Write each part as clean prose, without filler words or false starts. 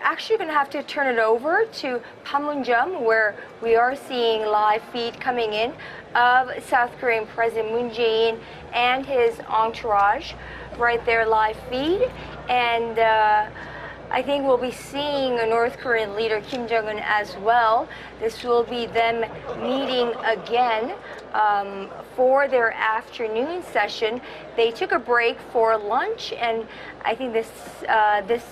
actually going to have to turn it over to Panmunjom, where we are seeing live feed coming in of South Korean President Moon Jae-in and his entourage. Right there, live feed. And I think we'll be seeing a North Korean leader, Kim Jong-un, as well. This will be them meeting again for their afternoon session. They took a break for lunch, and I think this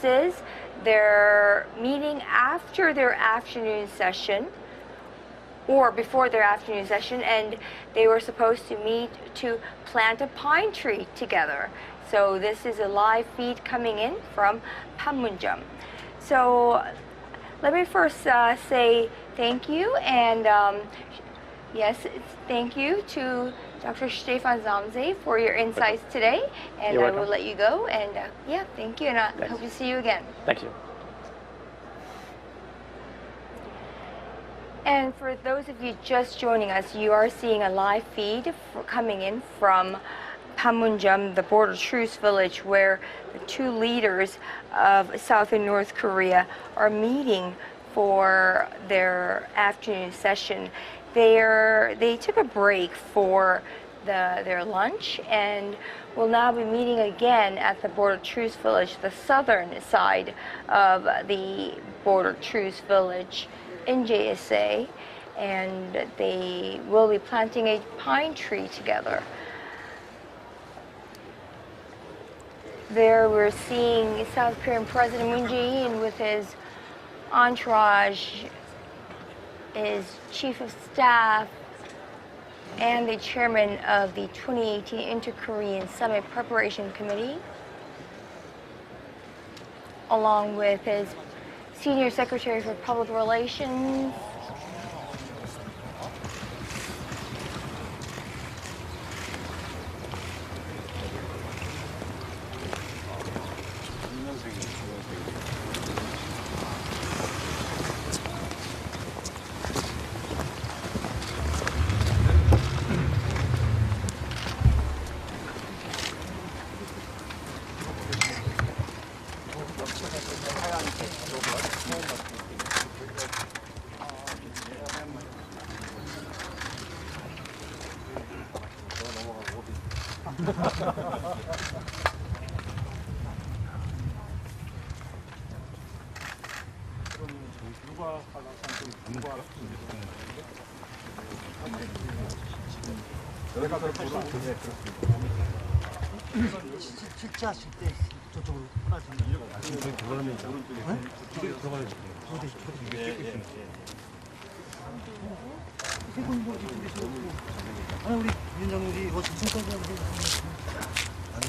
is their meeting after their afternoon session, or before their afternoon session, and they were supposed to meet to plant a pine tree together. So this is a live feed coming in from Panmunjom. So let me first say thank you, and yes, thank you to Dr. Stefan Zamze for your insights today, and I will let you go. And yeah, thank you, and I hope to see you again. Thank you. And for those of you just joining us, you are seeing a live feed coming in from Panmunjom, the border truce village, where the two leaders of South and North Korea are meeting for their afternoon session. They took a break for their lunch and will now be meeting again at the border truce village, the southern side of the border truce village in JSA, and they will be planting a pine tree together. There we're seeing South Korean President Moon Jae-in with his entourage, his chief of staff, and the chairman of the 2018 Inter-Korean Summit Preparation Committee, along with his Senior Secretary for Public Relations, 실제하실 때 저쪽으로 빠지면 들어가면 들어가야지. 아니 우리 위원장님 우리 순서대로 아니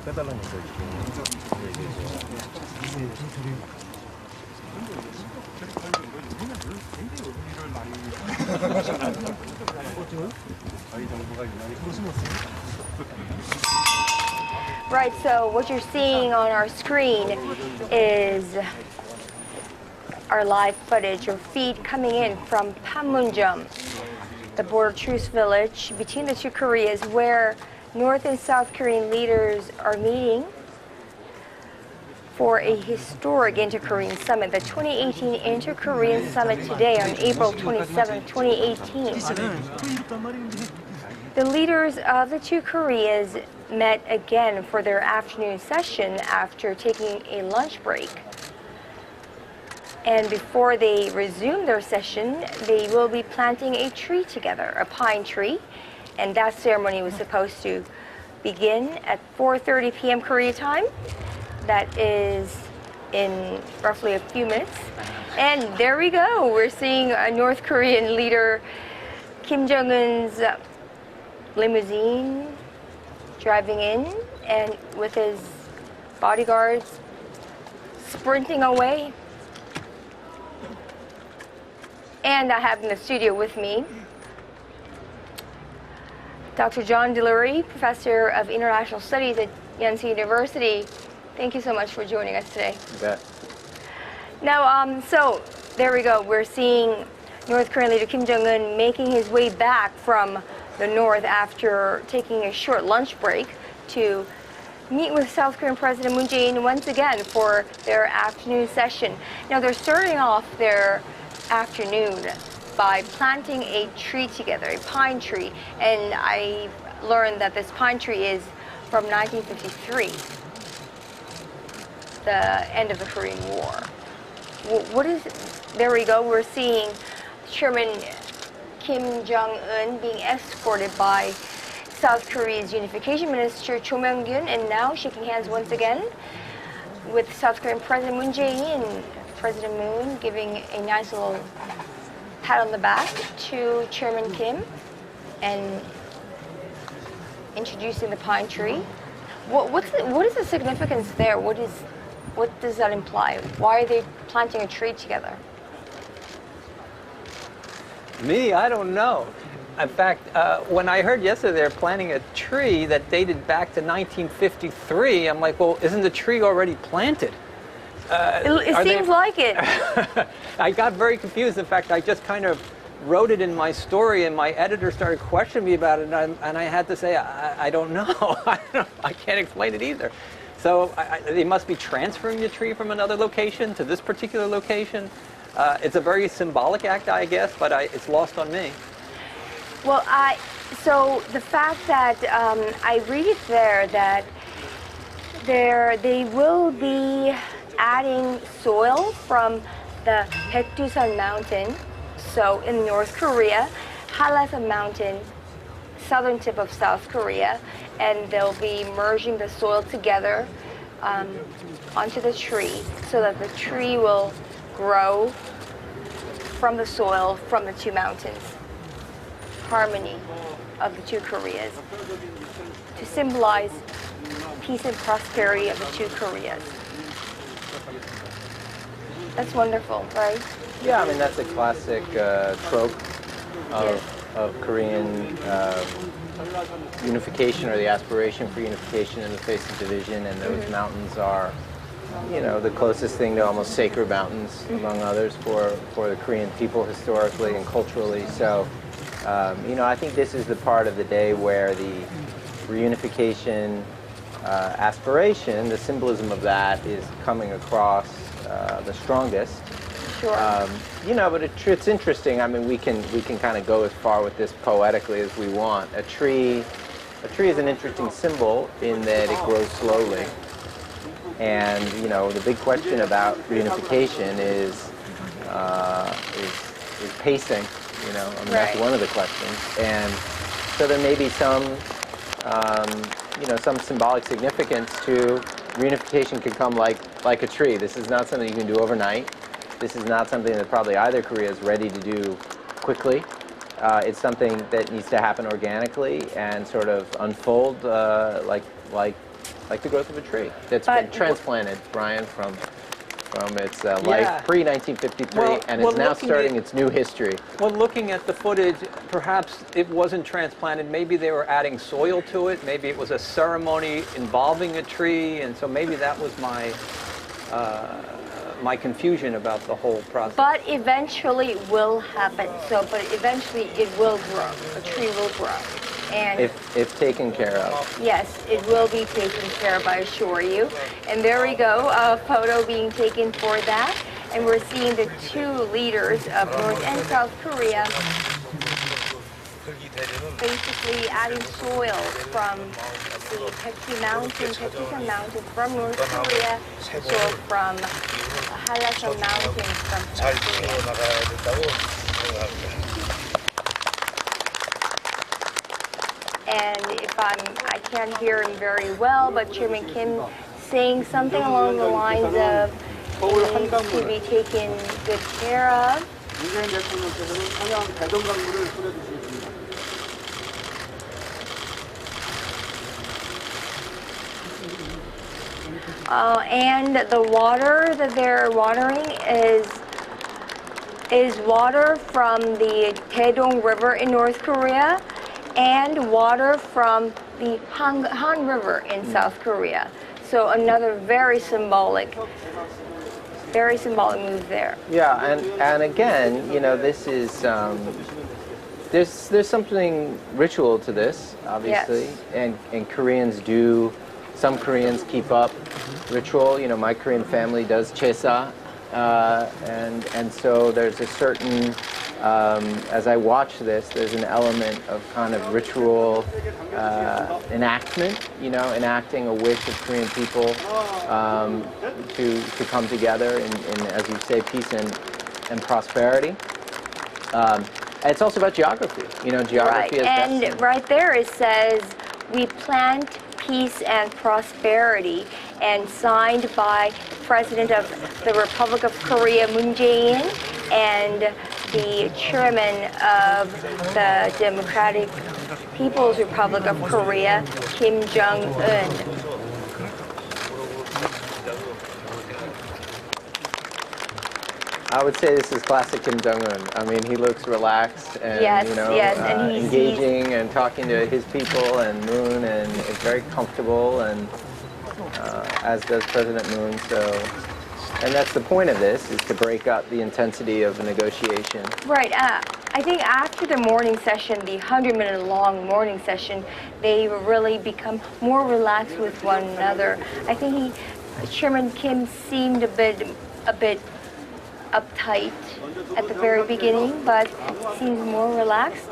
빼달라는 거죠. Right, so what you're seeing on our screen is our live footage or feed coming in from Panmunjom, the border truce village between the two Koreas, where North and South Korean leaders are meeting for a historic Inter-Korean Summit, the 2018 Inter-Korean Summit today on April 27, 2018. The leaders of the two Koreas met again for their afternoon session after taking a lunch break. And before they resume their session, they will be planting a tree together, a pine tree. And that ceremony was supposed to begin at 4:30 p.m. Korea time. That is in roughly a few minutes. And there we go. We're seeing a North Korean leader, Kim Jong-un's limousine driving in, and with his bodyguards sprinting away. And I have in the studio with me Dr. John Delury, Professor of International Studies at Yonsei University. Thank you so much for joining us today. You bet. Now, so there we go. We're seeing North Korean leader Kim Jong-un making his way back from the north after taking a short lunch break to meet with South Korean President Moon Jae-in once again for their afternoon session. Now they're starting off their afternoon by planting a tree together, a pine tree, and I learned that this pine tree is from 1953, the end of the Korean War. There we go, we're seeing Chairman Kim Jong-un being escorted by South Korea's Unification Minister Cho Myung-gyun, and now shaking hands once again with South Korean President Moon Jae-in. President Moon giving a nice little pat on the back to Chairman Kim and introducing the pine tree. What is the significance there? What does that imply? Why are they planting a tree together? Me, I don't know. In fact, when I heard yesterday they're planting a tree that dated back to 1953, I'm like, well, isn't the tree already planted? It seems like it. I got very confused. In fact, I just kind of wrote it in my story, and my editor started questioning me about it, and I had to say, I don't know. I can't explain it either. So they must be transferring the tree from another location to this particular location. It's a very symbolic act, I guess, but it's lost on me. Well, so the fact that I read it there that they will be adding soil from the Baekdusan mountain, so in North Korea, Halasan mountain, southern tip of South Korea, and they'll be merging the soil together onto the tree so that the tree will grow from the soil from the two mountains. Harmony of the two Koreas to symbolize peace and prosperity of the two Koreas. That's wonderful, right? Yeah, I mean, that's a classic trope of Korean unification, or the aspiration for unification in the face of division, and those mountains are, you know, the closest thing to almost sacred mountains, among others, for the Korean people historically and culturally. So, you know, I think this is the part of the day where the reunification aspiration, the symbolism of that, is coming across the strongest. Sure. You know, but it's interesting. I mean, we can kind of go as far with this poetically as we want. A tree is an interesting symbol in that it grows slowly. And you know, the big question about reunification is pacing. You know, I mean, that's one of the questions. And so there may be some, you know, some symbolic significance to reunification. Can come like a tree. This is not something you can do overnight. This is not something that probably either Korea is ready to do quickly. It's something that needs to happen organically and sort of unfold like the growth of a tree that's been transplanted, Brian, from its life pre-1953 and is now starting its new history. Well, looking at the footage, perhaps it wasn't transplanted. Maybe they were adding soil to it. Maybe it was a ceremony involving a tree, and so maybe that was my confusion about the whole process. But eventually it will happen. But eventually it will grow. A tree will grow. And if taken care of. yes, it will be taken care of, I assure you. And there we go, a photo being taken for that. And we're seeing the two leaders of North and South Korea basically adding soil from the Baekdusan mountain from North Korea, soil from Halasan mountain from South Korea. And I can't hear him very well, but Chairman Kim saying something along the lines of it needs to be taken good care of. And the water that they're watering is water from the Taedong River in North Korea and water from the Han River in South Korea. So another very symbolic move there. Yeah, and again, you know, this is there's something ritual to this, obviously, Yes. and Koreans do some Koreans keep up ritual. You know, my Korean family does chesa, and so there's a certain, as I watch this, there's an element of kind of ritual enactment, you know, enacting a wish of Korean people to come together in, as you say, peace and prosperity. And it's also about geography, you know, geography is and best. right there it says, we plant peace and prosperity, and signed by President of the Republic of Korea, Moon Jae-in, and the Chairman of the Democratic People's Republic of Korea, Kim Jong-un. I would say this is classic Kim Jong-un. I mean, he looks relaxed and, Yes, you know, yes, and he's engaging and talking to his people and Moon, and is very comfortable, and as does President Moon. So, and that's the point of this, is to break up the intensity of a negotiation. Right. I think after the morning session, the 100-minute long morning session, they really become more relaxed with one another. I think Chairman Kim seemed a bit uptight at the very beginning, but seems more relaxed.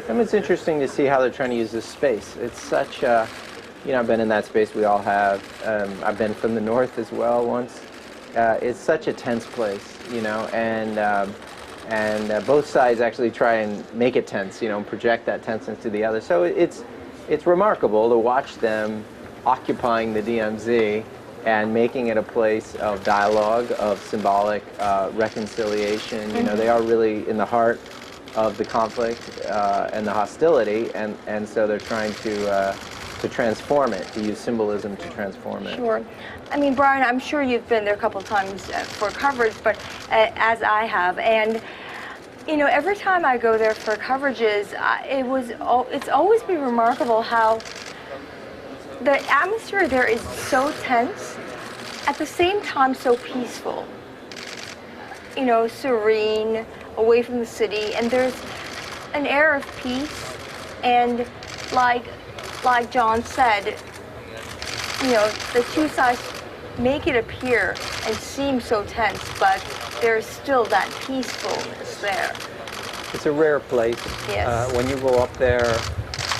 And it's interesting to see how they're trying to use this space. It's such a, you know, I've been in that space, we all have. I've been from the north as well once. It's such a tense place, you know, and both sides actually try and make it tense, you know, and project that tenseness to the other. So it's remarkable to watch them occupying the DMZ and making it a place of dialogue, of symbolic reconciliation. You know, they are really in the heart of the conflict and the hostility, and so they're trying to transform it, to use symbolism to transform it. Sure. I mean, Brian, I'm sure you've been there a couple times for coverage, but as I have, and you know, every time I go there for coverages, it's always been remarkable how the atmosphere there is so tense, at the same time so peaceful. You know, serene, away from the city, and there's an air of peace. And like John said, you know, the two sides make it appear and seem so tense, but there's still that peacefulness there. It's a rare place. Yes. When you go up there,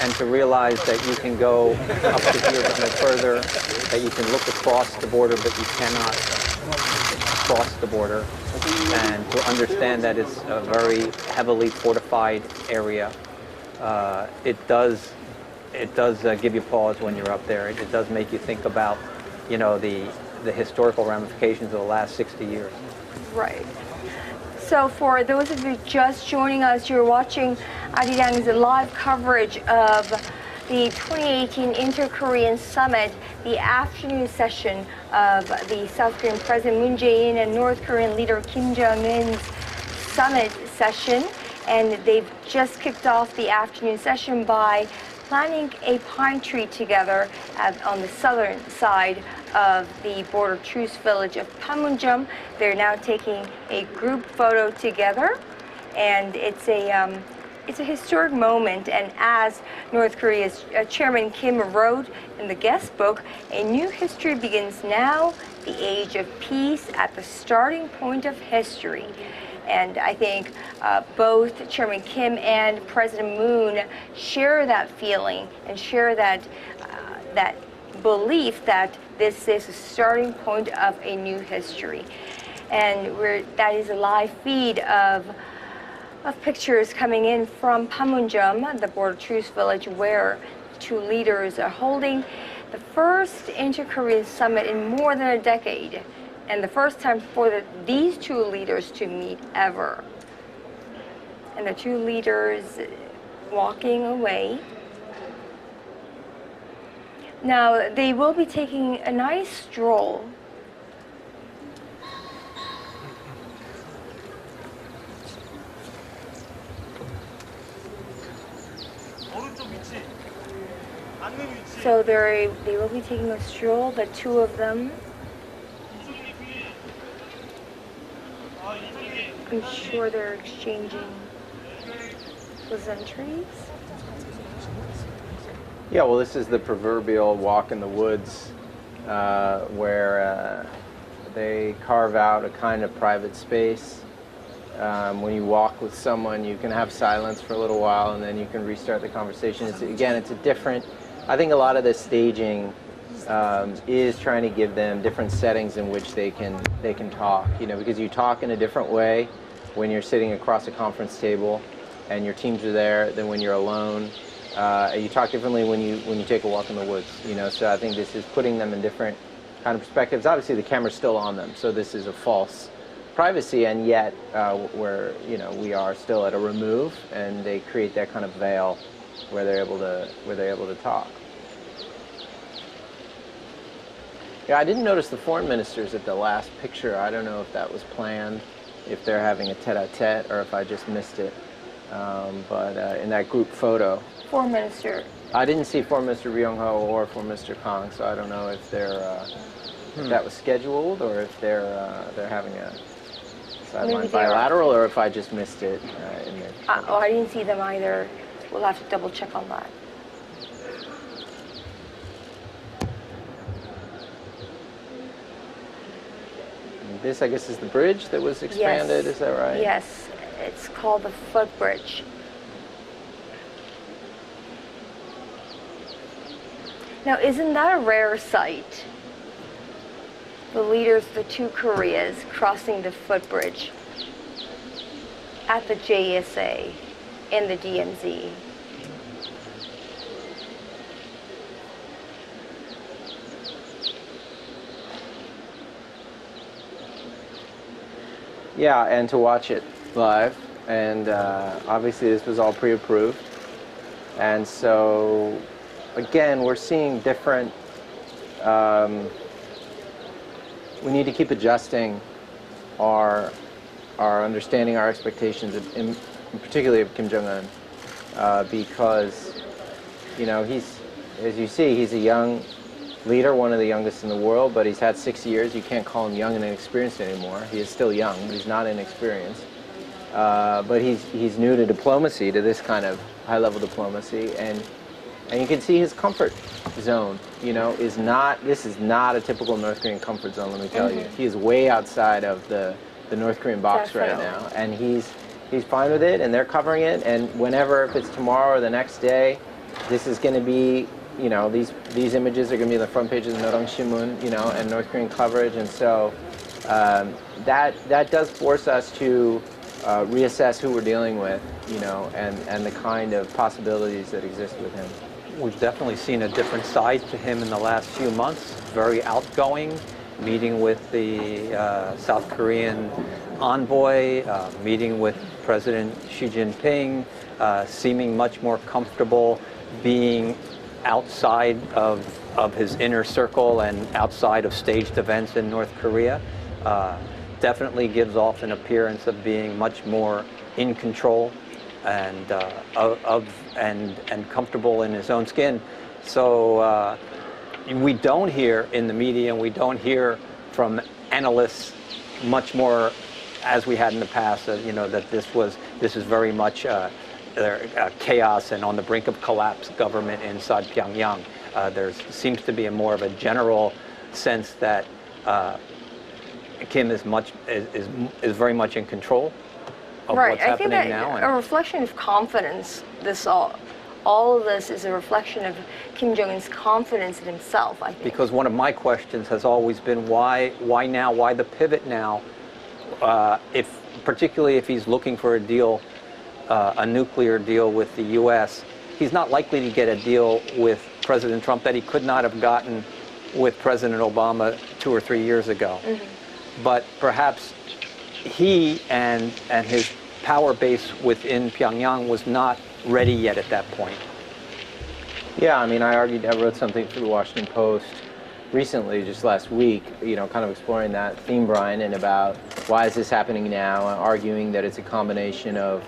and to realize that you can go up to here but no further, that you can look across the border but you cannot cross the border, and to understand that it's a very heavily fortified area. It does give you pause when you're up there. It does make you think about, you know, the historical ramifications of the last 60 years. Right. So for those of you just joining us, you're watching Arirang's live coverage of the 2018 Inter-Korean Summit, the afternoon session of the South Korean President Moon Jae-in and North Korean leader Kim Jong-un's summit session. And they've just kicked off the afternoon session by planting a pine tree together on the southern side of the border truce village of Panmunjom. They're now taking a group photo together, and it's a historic moment. And as North Korea's Chairman Kim wrote in the guest book, a new history begins now, the age of peace at the starting point of history. And I think both Chairman Kim and President Moon share that feeling and share that belief that this is a starting point of a new history. And that is a live feed of pictures coming in from Panmunjom, the border truce village, where two leaders are holding the first Inter-Korean summit in more than a decade, and the first time for these two leaders to meet ever. And the two leaders walking away. Now, they will be taking a nice stroll. So they will be taking a stroll, the two of them. I'm sure they're exchanging pleasantries. Yeah, well, this is the proverbial walk in the woods where they carve out a kind of private space. When you walk with someone, you can have silence for a little while, and then you can restart the conversation. It's a different. I think a lot of the staging is trying to give them different settings in which they can talk. You know, because you talk in a different way when you're sitting across a conference table, and your teams are there than when you're alone. You talk differently when you take a walk in the woods. You know, so I think this is putting them in different kind of perspectives. Obviously, the camera's still on them, so this is a false privacy, and yet we are still at a remove, and they create that kind of veil where they're able to talk. Yeah, I didn't notice the foreign ministers at the last picture. I don't know if that was planned, if they're having a tete-a-tete, or if I just missed it. But in that group photo, Foreign Minister. I didn't see Foreign Minister Ryung-ho or Foreign Minister Kang, so I don't know if they're if that was scheduled or if they're having a sideline bilateral, or if I just missed it in the. I didn't see them either. We'll have to double check on that. This, I guess, is the bridge that was expanded. Yes. Is that right? Yes, it's called the footbridge. Now, isn't that a rare sight? The leaders of the two Koreas crossing the footbridge at the JSA in the DMZ. Yeah, and to watch it live, and obviously this was all pre-approved, and so again we're seeing different. We need to keep adjusting our understanding, our expectations, in particularly of Kim Jong-un, because he's, as you see, he's a young leader, one of the youngest in the world, but he's had 6 years. You can't call him young and inexperienced anymore. He is still young, but he's not inexperienced. But he's new to diplomacy, to this kind of high-level diplomacy, and you can see his comfort zone. This is not a typical North Korean comfort zone. Let me tell you, he is way outside of the North Korean box right now, and he's fine with it, and they're covering it. And whenever, if it's tomorrow or the next day, this is going to be. These images are going to be on the front pages of Norang Shimun, and North Korean coverage, and so that does force us to reassess who we're dealing with, and the kind of possibilities that exist with him. We've definitely seen a different side to him in the last few months. Very outgoing, meeting with the South Korean envoy, meeting with President Xi Jinping, seeming much more comfortable being outside of his inner circle and outside of staged events in North Korea. Definitely gives off an appearance of being much more in control and and comfortable in his own skin. So we don't hear in the media, and we don't hear from analysts much more as we had in the past. That this is very much chaos and on the brink of collapse government inside Pyongyang. There seems to be more of a general sense that Kim is very much in control of what's happening now. I think that a reflection of confidence. All of this is a reflection of Kim Jong-un's confidence in himself, I think. Because one of my questions has always been why now? Why the pivot now? Particularly if he's looking for a deal, a nuclear deal with the U.S., he's not likely to get a deal with President Trump that he could not have gotten with President Obama 2 or 3 years ago. Mm-hmm. But perhaps he and his power base within Pyongyang was not ready yet at that point. Yeah, I wrote something for the Washington Post recently, just last week, kind of exploring that theme, Brian, and about why is this happening now, arguing that it's a combination of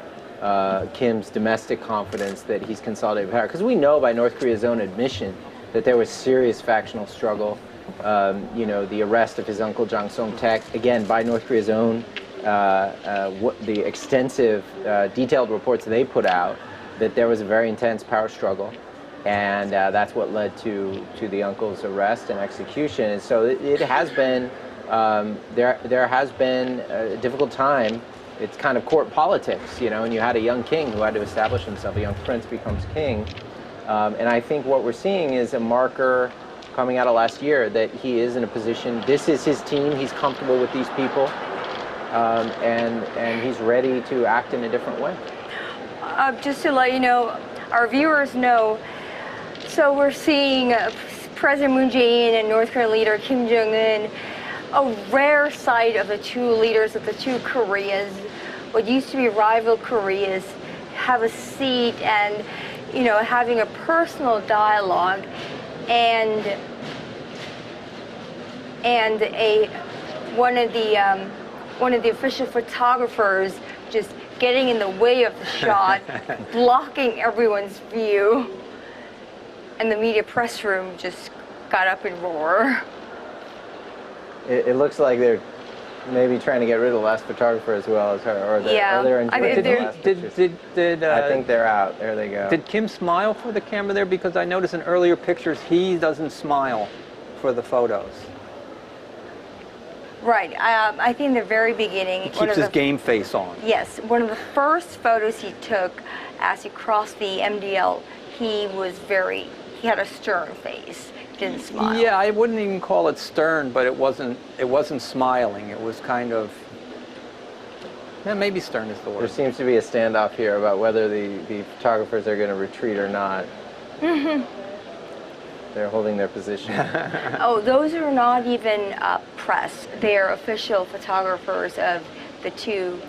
Kim's domestic confidence that he's consolidated power. Because we know by North Korea's own admission that there was serious factional struggle. The arrest of his uncle Jang Song-taek, again, by North Korea's own, the extensive, detailed reports they put out, that there was a very intense power struggle. and that's what led to the uncle's arrest and execution. And so it has been there has been a difficult time. It's kind of court politics, you know, and you had a young king who had to establish himself. A young prince becomes king, and I think what we're seeing is a marker coming out of last year that he is in a position. This is his team. He's comfortable with these people, and he's ready to act in a different way. Just to let you know, our viewers know, so we're seeing President Moon Jae-in and North Korean leader Kim Jong-un, a rare sight of the two leaders of the two Koreas, what used to be rival Koreas, have a seat and, you know, having a personal dialogue, and one of the official photographers just getting in the way of the shot, blocking everyone's view, and the media press room just got up in roar. It looks like they're maybe trying to get rid of the last photographer as well as her, or they're enjoying the last pictures. I think they're out. There they go. Did Kim smile for the camera there? Because I noticed in earlier pictures he doesn't smile for the photos. Right. I think in the very beginning, He keeps his game face on. Yes, one of the first photos he took as he crossed the MDL, he had a stern face. Didn't smile. Yeah, I wouldn't even call it stern, but it wasn't smiling. It was kind of, yeah, maybe stern is the word. There seems to be a standoff here about whether the photographers are going to retreat or not. Mm-hmm. They're holding their position. Oh, those are not even press. They're official photographers of the two,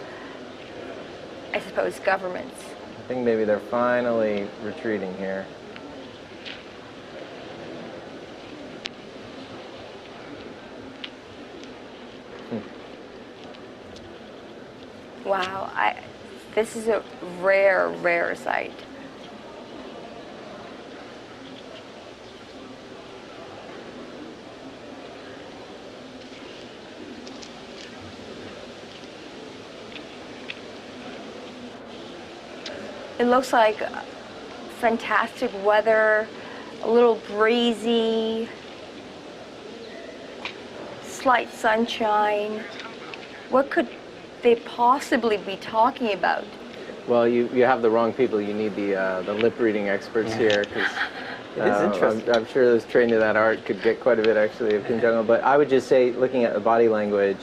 I suppose, governments. I think maybe they're finally retreating here. Wow, this is a rare sight. It looks like fantastic weather, a little breezy, slight sunshine. What could they possibly be talking about? Well, you have the wrong people. You need the lip reading experts here, because it is interesting. I'm sure those trained in that art could get quite a bit actually of Kim Jong-un. But I would just say, looking at the body language,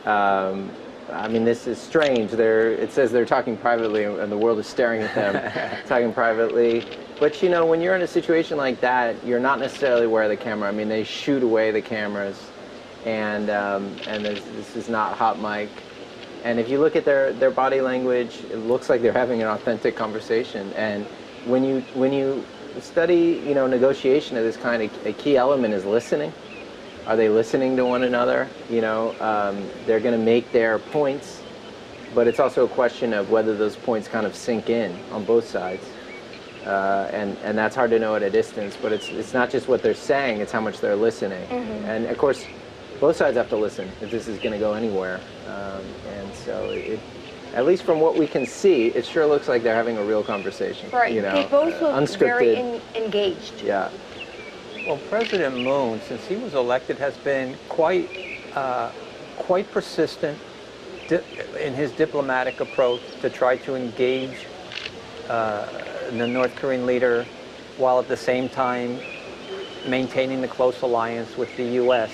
I mean, this is strange. It says they're talking privately, and the world is staring at them, talking privately. But you know, when you're in a situation like that, you're not necessarily aware of the camera. I mean, they shoot away the cameras, and this is not hot mic. And if you look at their body language, it looks like they're having an authentic conversation. And when you study, you know, negotiation of this kind, a key element is listening. Are they listening to one another? You know, they're going to make their points, but it's also a question of whether those points kind of sink in on both sides. And that's hard to know at a distance. But it's not just what they're saying; it's how much they're listening. Mm-hmm. And of course, both sides have to listen if this is going to go anywhere. And so, at least from what we can see, it sure looks like they're having a real conversation. Right. You know, they both look unscripted. very engaged. Yeah. Well, President Moon, since he was elected, has been quite persistent in his diplomatic approach to try to engage the North Korean leader, while at the same time maintaining the close alliance with the U.S.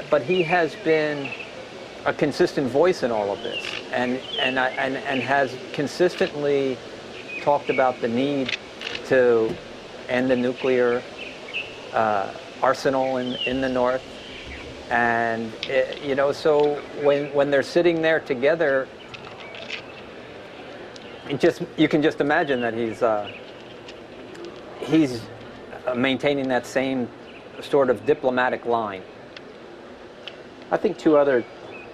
But he has been a consistent voice in all of this, and has consistently talked about the need to end the nuclear arsenal in the North. And you know, so when they're sitting there together, you can just imagine that he's maintaining that same sort of diplomatic line. I think two other,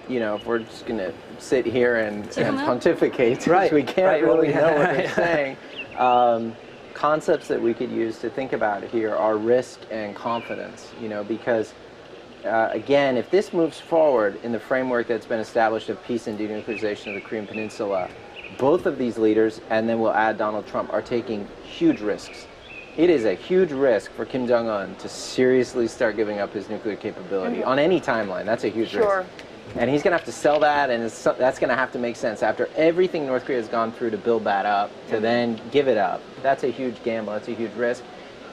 you know, if we're just going to sit here and pontificate, right, we can't really know what they're saying. Concepts that we could use to think about here are risk and confidence, you know, because again, if this moves forward in the framework that's been established of peace and denuclearization of the Korean Peninsula, both of these leaders, and then we'll add Donald Trump, are taking huge risks. It is a huge risk for Kim Jong-un to seriously start giving up his nuclear capability on any timeline. That's a huge risk. And he's going to have to sell that, and that's going to have to make sense. After everything North Korea has gone through to build that up, to then give it up, that's a huge gamble, that's a huge risk.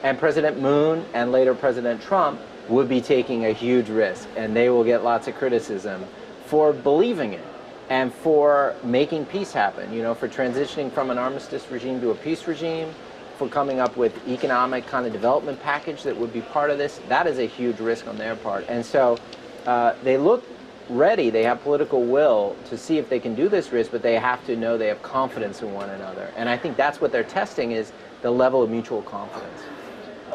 And President Moon and later President Trump would be taking a huge risk, and they will get lots of criticism for believing it and for making peace happen, you know, for transitioning from an armistice regime to a peace regime, for coming up with economic kind of development package that would be part of this. That is a huge risk on their part. And so they look ready, they have political will to see if they can do this risk, but they have to know they have confidence in one another. And I think that's what they're testing, is the level of mutual confidence.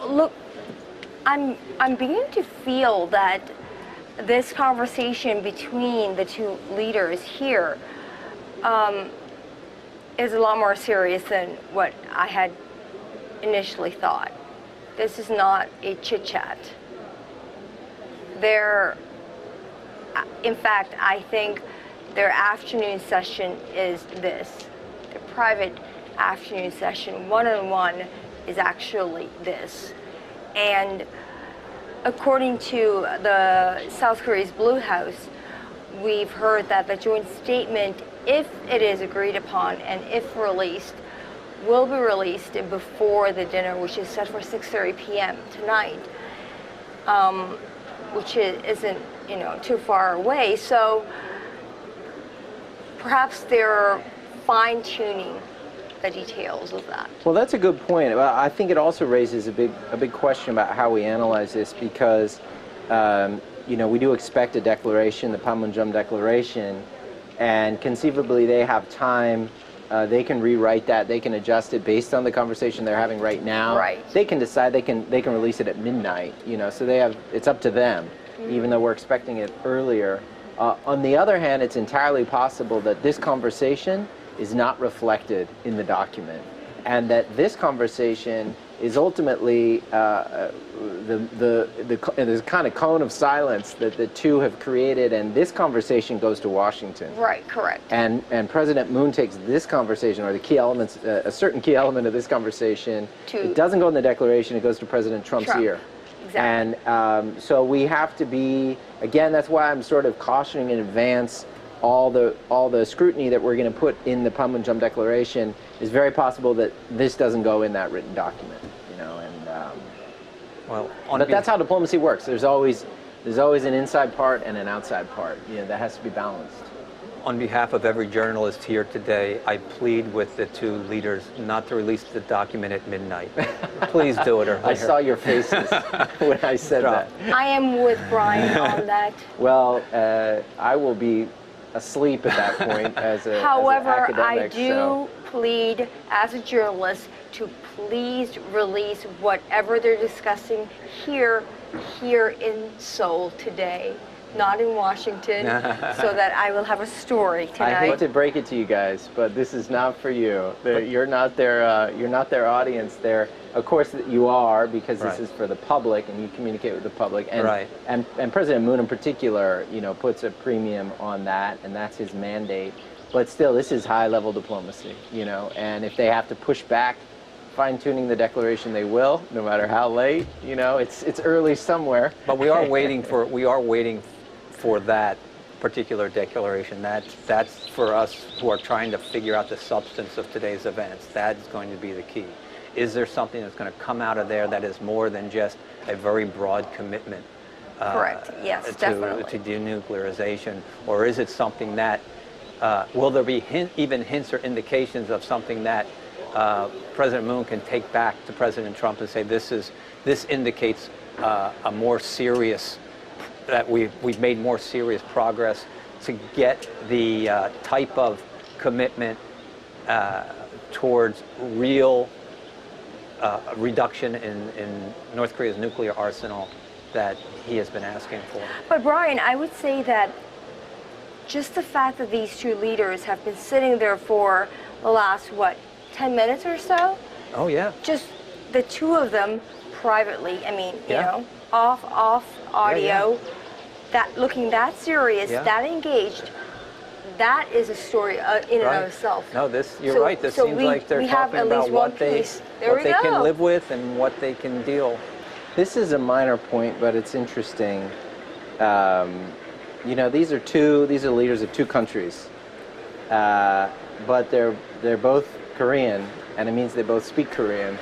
Look, I'm beginning to feel that this conversation between the two leaders here is a lot more serious than what I had initially thought. This is not a chit-chat. In fact, I think their afternoon session is this. Their private afternoon session, one-on-one, is actually this. And according to the South Korea's Blue House, we've heard that the joint statement, if it is agreed upon and if released, will be released before the dinner, which is set for 6:30 p.m. tonight, which isn't, you know, too far away. So perhaps they're fine-tuning the details of that. Well, that's a good point. I think it also raises a big question about how we analyze this, because you know, we do expect a declaration, the Panmunjom Declaration, and conceivably they have time. They can rewrite that. They can adjust it based on the conversation they're having right now. Right. They can decide. They can release it at midnight. You know, so they have. It's up to them. Even though we're expecting it earlier. On the other hand, it's entirely possible that this conversation is not reflected in the document, and that this conversation is ultimately the kind of cone of silence that the two have created, and this conversation goes to Washington. Right, correct. And President Moon takes this conversation, or the key elements, a certain key element of this conversation, it doesn't go in the declaration, it goes to President Trump's ear. Exactly. And so we have to be, again, that's why I'm sort of cautioning in advance all the scrutiny that we're going to put in the Panmunjom Declaration. Is very possible that this doesn't go in that written document, you know. And but that's how diplomacy works. There's always an inside part and an outside part. You know, that has to be balanced. On behalf of every journalist here today, I plead with the two leaders not to release the document at midnight. Please do it earlier. I saw your faces when I said that. I am with Brian on that. Well, I will be asleep at that point as an However, academic. I do plead as a journalist to please release whatever they're discussing here in Seoul today, not in Washington, so that I will have a story tonight. I hate to break it to you guys, but this is not for you. You're not their audience. Of course, you are, because this is for the public, and you communicate with the public. And, and President Moon in particular, you know, puts a premium on that, and that's his mandate. But still, this is high-level diplomacy, you know. And if they have to push back, fine-tuning the declaration, they will, no matter how late. You know, it's early somewhere. But we are waiting for that particular declaration. That's for us who are trying to figure out the substance of today's events. That is going to be the key. Is there something that's going to come out of there that is more than just a very broad commitment? Correct. Yes, definitely. To denuclearization, or is it something that will there be even hints or indications of something that President Moon can take back to President Trump and say this indicates a more serious, that we've made more serious progress to get the type of commitment towards real reduction in North Korea's nuclear arsenal that he has been asking for. But Brian, I would say that just the fact that these two leaders have been sitting there for the last, 10 minutes or so? Oh, yeah. Just the two of them privately, I mean, you know, off audio, that looking that serious, that engaged, that is a story in and Right. of itself. No, this, you're So- right. This so seems we- like they're we have talking at least about one what they, piece. There what we they go. can live with and what they can deal. This is a minor point, but it's interesting. You know, these are leaders of two countries, but they're both Korean, and it means they both speak Korean.